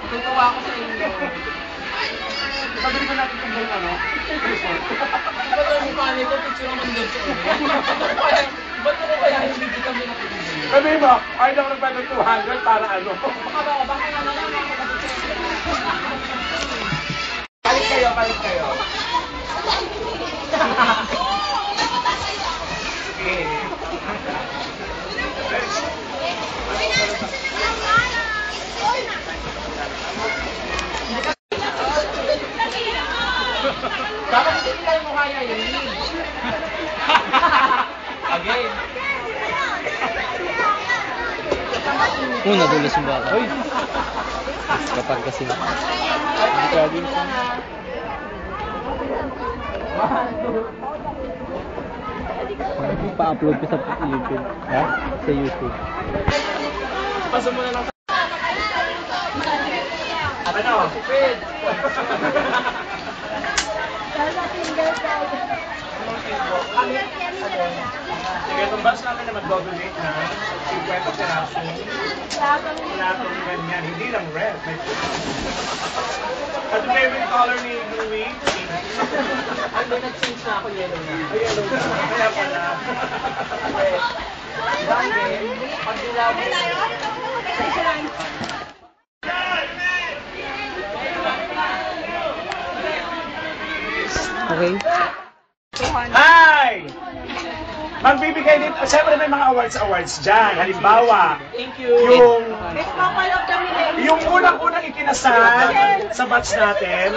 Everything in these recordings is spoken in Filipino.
Tutuwa ako sa inyo. Pabili ko natin kung gano'n, ano? Ba't ang mukha nito, picture naman doon sa ulo? Ba't ako kaya hindi kita mo nakikita? Sabi mo, ay lang naman ng 200 para ano? Baka naman lang ako balik kayo, balik kayo. Okay. Dapat hindi kayo mukha niya yun. Again. Nadulas yung bata. Uy! Kapag kasi. Gagawin ko. Pa-upload ko sa YouTube. Ha? Sa YouTube. Pasok mo na lang. Ano? Stupid! Sige, itong bus namin na mag-donate na 50 piraso. Platong ganyan. Hindi lang red. At yung favorite color ni Louie? Ano, nag-change na ako, yellow na. Ay, yellow na. Kaya pala. Bakit? Pag dilaw mo. Okay? Hi! Magbibigay din, siyempre may mga awards dyan. Halimbawa, Thank you. yung unang-unang ikinasal sa batch natin,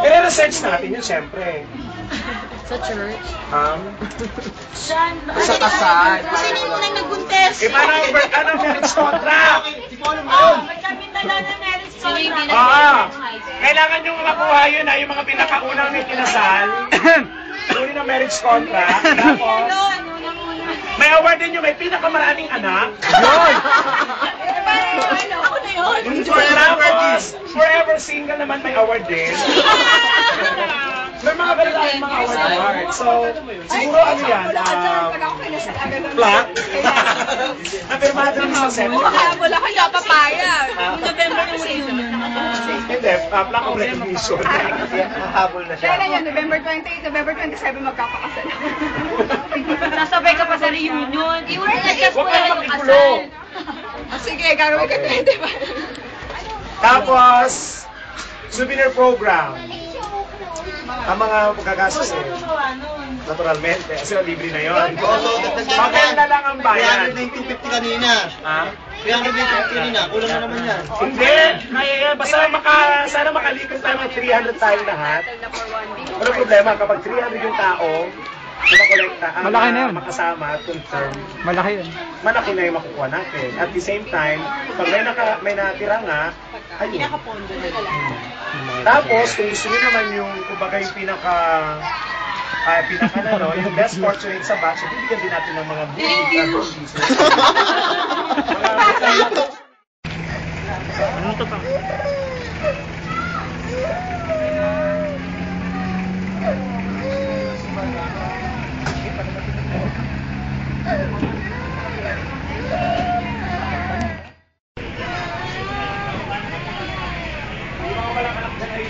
i-research natin yun siyempre. Sa church? Sa kasal. Sino yung unang nagbuntes? Parang marriage contract. Magkamit na lang ng marriage contract. Kailangan yung makuha yun na yung mga pinakaunang ikinasal. Uli ng marriage contract. Tapos, may award din yung may pinakamaraming anak. Yun! Tapos, forever single naman may award din. May mga ganun mga award. So, siguro ano yan? Plaque? Napirmado ng mga set. Wala kayo papayag. November yung reunion. Hindi, plaque of recognition. Habol na siya. Kailan yan? November 28, November 27 magkakakasal. Nasabay ka pa sa reunion. I-work Huwag ka naman igulo. Sige, gagawin ka 25. Tapos, souvenir program. Ang mga pagkagastos eh. Naturalmente, kasi libre na yun. Maganda lang ang bayan. 350 kanina. Ha? 350 kanina. Kulang na naman yan. Hindi. Kaya basta sana makalikom tayo ng 300 tayo lahat. Walang problema kapag 300 yung tao, nakakolekta, ang Malaki na yun. makasama, confirm, Malaki yun. malaki na yung makukuha natin. At the same time, pag may natira nga, ayun. Tapos, kung gusto nyo naman yung, kumbaga yung pinaka yung best fortunate sa batch, bibigyan din natin ng mga pieces. Ano to pa? Yung mga walang anak dyan ay